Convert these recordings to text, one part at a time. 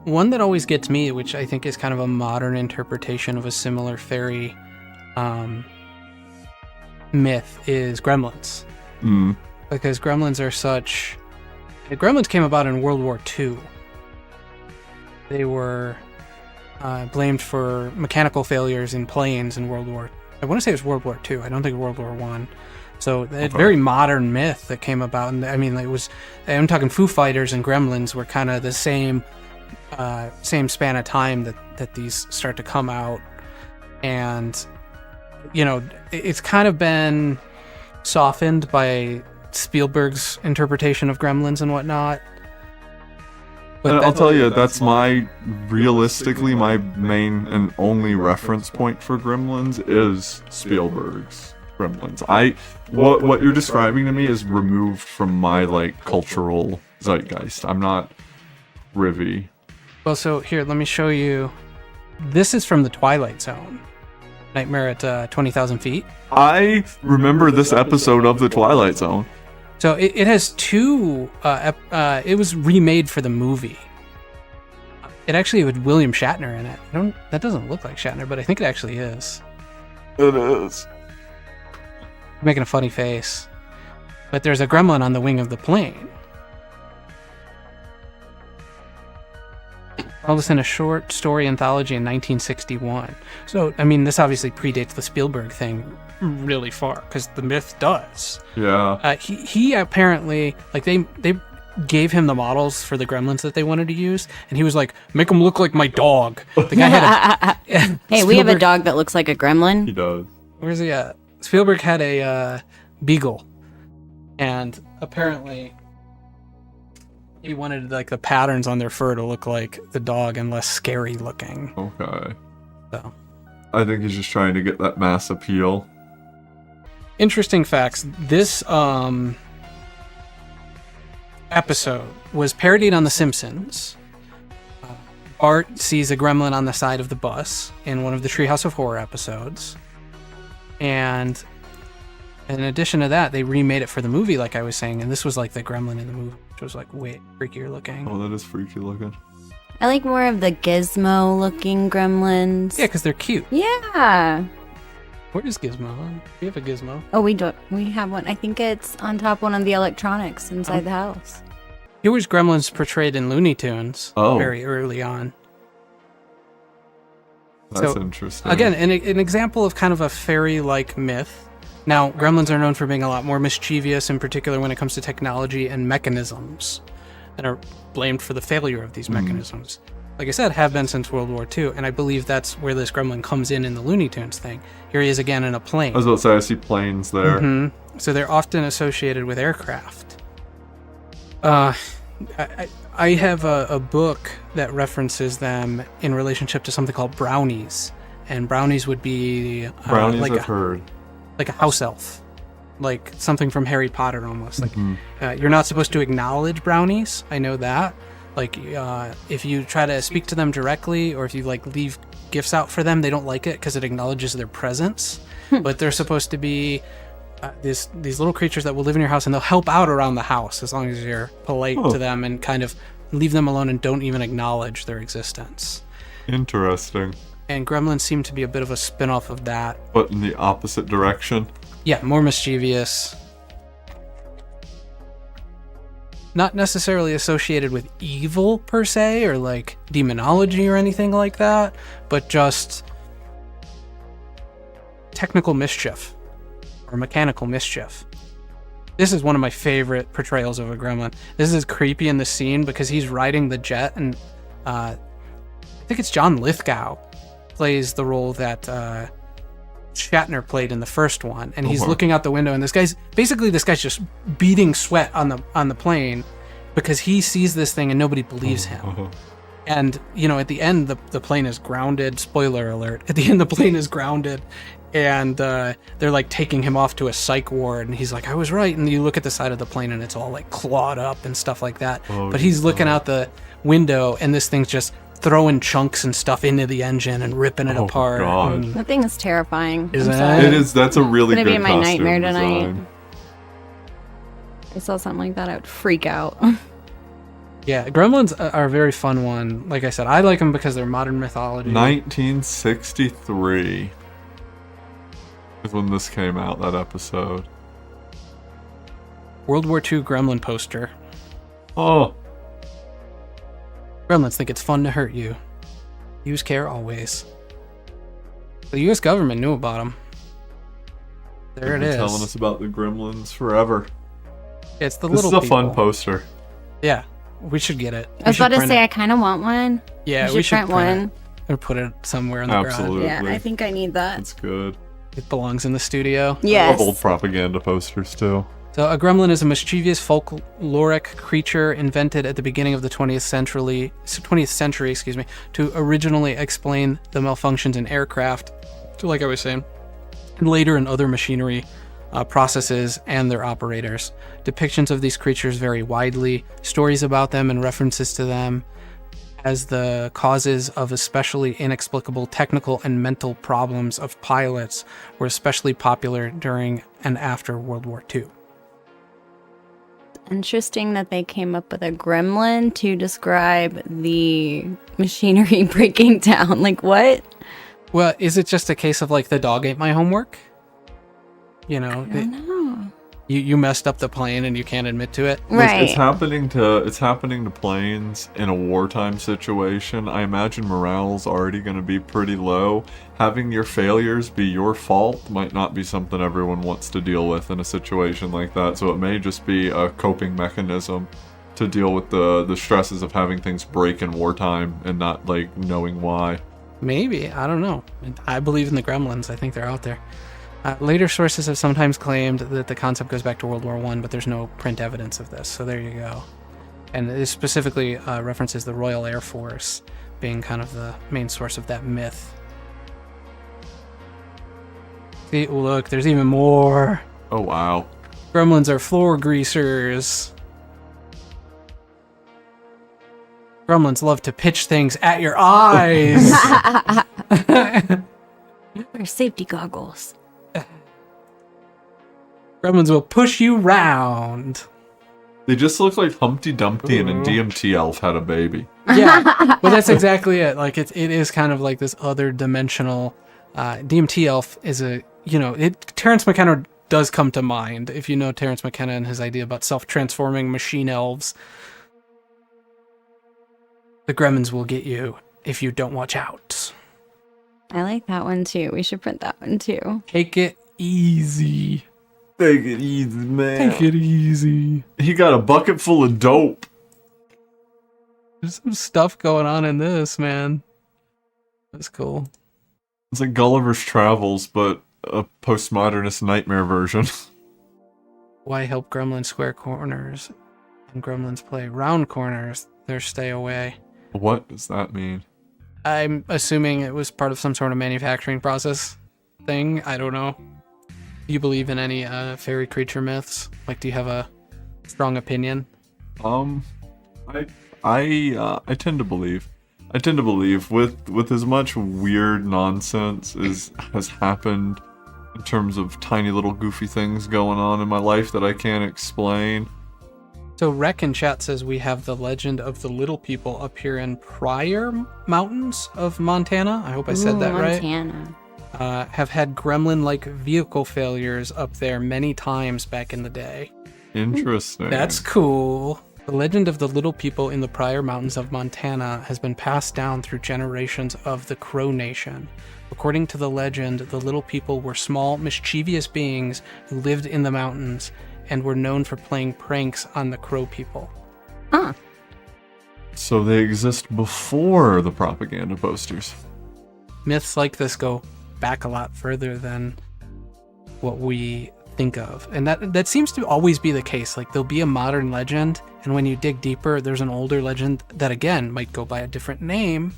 One that always gets me, which I think is kind of a modern interpretation of a similar fairy myth, is Gremlins. Because Gremlins are such... Gremlins came about in World War II. They were blamed for mechanical failures in planes in World War... I want to say it was World War II. I don't think World War I. So it's a very modern myth that came about. And I mean, it was... I'm talking Foo Fighters and Gremlins were kind of the same span of time that these start to come out. And, you know, it's kind of been softened by Spielberg's interpretation of Gremlins and whatnot. But I'll tell you, that's realistically my main and only reference point for Gremlins is Spielberg's Gremlins. What you're describing to me is removed from my, like, cultural zeitgeist. I'm not privy. Well, so here, let me show you. This is from the Twilight Zone. Nightmare at 20,000 Feet. I remember this episode of the Twilight Zone. So it has two. It was remade for the movie. It actually had William Shatner in it. That doesn't look like Shatner, but I think it actually is. It is. Making a funny face. But there's a gremlin on the wing of the plane. All this in a short story anthology in 1961. So, I mean, this obviously predates the Spielberg thing really far, because the myth does. Yeah. He apparently, like, they gave him the models for the gremlins that they wanted to use, and he was like, make them look like my dog. The guy had a... Hey, we have a dog that looks like a gremlin. He does. Where's he at? Spielberg had a beagle, and apparently... he wanted, like, the patterns on their fur to look like the dog and less scary looking. Okay. So, I think he's just trying to get that mass appeal. interesting facts. This episode was parodied on The Simpsons. Bart sees a gremlin on the side of the bus in one of the Treehouse of Horror episodes. And in addition to that, they remade it for the movie, like I was saying, and this was like the gremlin in the movie, which was like way freakier looking. Oh, that is freaky looking. I like more of the gizmo-looking gremlins. Yeah, because they're cute. Yeah. Where is Gizmo? We have a Gizmo. Oh, we don't. We have one. I think it's on top one of the electronics inside the house. Here was Gremlins portrayed in Looney Tunes very early on. That's interesting. Again, an example of kind of a fairy-like myth. Now, gremlins are known for being a lot more mischievous, in particular when it comes to technology and mechanisms, and are blamed for the failure of these mechanisms. Like I said, have been since World War II, and I believe that's where this gremlin comes in the Looney Tunes thing. Here he is again in a plane. I was about to say, I see planes there. Mm-hmm. So they're often associated with aircraft. I have a book that references them in relationship to something called brownies, and brownies would be Brownies like I've heard. Like a house elf, like something from Harry Potter almost. Like you're not supposed to acknowledge brownies. I know that. Like if you try to speak to them directly, or if you like leave gifts out for them, they don't like it because it acknowledges their presence. But they're supposed to be these little creatures that will live in your house, and they'll help out around the house as long as you're polite to them and kind of leave them alone and don't even acknowledge their existence. Interesting. And gremlins seem to be a bit of a spin-off of that. But in the opposite direction? Yeah, more mischievous. Not necessarily associated with evil, per se, or like demonology or anything like that, but just technical mischief or mechanical mischief. This is one of my favorite portrayals of a gremlin. This is creepy in the scene because he's riding the jet, and I think it's John Lithgow plays the role that Shatner played in the first one, and he's looking out the window, and this guy's just beating sweat on the plane because he sees this thing and nobody believes him. And you know, at the end, the plane is grounded. Spoiler alert! At the end, the plane is grounded, and they're like taking him off to a psych ward, and he's like, "I was right." And you look at the side of the plane, and it's all like clawed up and stuff like that. But he's looking out the window, and this thing's just throwing chunks and stuff into the engine and ripping it apart. God. That thing is terrifying. Isn't it? It is. That's a really good It's gonna be my costume nightmare tonight. design. If I saw something like that, I would freak out. Yeah, Gremlins are a very fun one. Like I said, I like them because they're modern mythology. 1963 is when this came out, that episode. World War II Gremlin poster. Oh, Gremlins think it's fun to hurt you. Use care always. The U.S. government knew about them. There they've it been is. telling us about the Gremlins forever. It's the This little is a fun people. poster. Yeah, we should get it. I was about to say, I kind of want one. Yeah, we should print one. it. Or put it somewhere in the Absolutely. Yeah, I think I need that. It's good. garage. It belongs in the studio. I Yes. love old propaganda posters too. So a gremlin is a mischievous folkloric creature invented at the beginning of the 20th century, to originally explain the malfunctions in aircraft, like I was saying, and later in other machinery, processes, and their operators. Depictions of these creatures vary widely. Stories about them and references to them as the causes of especially inexplicable technical and mental problems of pilots were especially popular during and after World War II. Interesting that they came up with a gremlin to describe the machinery breaking down. Like, what? Well, is it just a case of like the dog ate my homework? You know, I don't know. you messed up the plane and you can't admit to it. Right. It's happening to planes in a wartime situation. I imagine morale's already going to be pretty low. Having your failures be your fault might not be something everyone wants to deal with in a situation like that. So it may just be a coping mechanism to deal with the stresses of having things break in wartime and not like knowing why. Maybe, I don't know. I believe in the gremlins. I think they're out there. Later sources have sometimes claimed that the concept goes back to World War I, but there's no print evidence of this. So there you go. And this specifically references the Royal Air Force being kind of the main source of that myth. See, look, there's even more. Oh wow. Gremlins are floor greasers. Gremlins love to pitch things at your eyes. Wear safety goggles. Gremlins will push you round. They just look like Humpty Dumpty and a DMT elf had a baby. Yeah, well, that's exactly it. Like it is kind of like this other dimensional. DMT elf is Terrence McKenna does come to mind if you know Terrence McKenna and his idea about self-transforming machine elves. The Gremlins will get you if you don't watch out. I like that one too. We should print that one too. Take it easy. Take it easy, man. Take it easy. He got a bucket full of dope. There's some stuff going on in this, man. That's cool. It's like Gulliver's Travels, but a postmodernist nightmare version. Why help gremlins square corners and gremlins play round corners? Their stay away. What does that mean? I'm assuming it was part of some sort of manufacturing process thing. I don't know. Do you believe in any fairy creature myths? Like, do you have a strong opinion? I tend to believe. I tend to believe with as much weird nonsense as has happened in terms of tiny little goofy things going on in my life that I can't explain. So Rec in chat says we have the legend of the little people up here in Pryor Mountains of Montana. I hope I said that right. Montana. Have had gremlin-like vehicle failures up there many times back in the day. Interesting. That's cool. The legend of the little people in the Pryor Mountains of Montana has been passed down through generations of the Crow Nation. According to the legend, the little people were small, mischievous beings who lived in the mountains and were known for playing pranks on the Crow people. Huh. So they exist before the propaganda posters. Myths like this go back a lot further than what we think of. And that seems to always be the case. Like, there'll be a modern legend, and when you dig deeper, there's an older legend that, again, might go by a different name.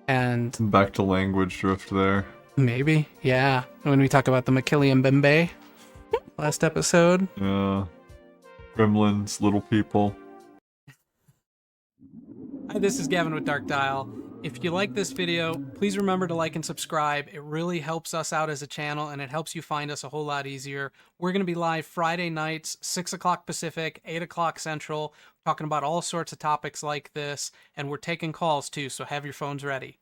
And Back to language drift there. maybe, yeah. When we talk about the Makili and Bembe last episode. Yeah. Gremlins, little people. Hi, this is Gavin with Dark Dial. If you like this video, please remember to like and subscribe. It really helps us out as a channel, and it helps you find us a whole lot easier. We're going to be live Friday nights, 6 o'clock Pacific, 8 o'clock Central, talking about all sorts of topics like this, and we're taking calls too, so have your phones ready.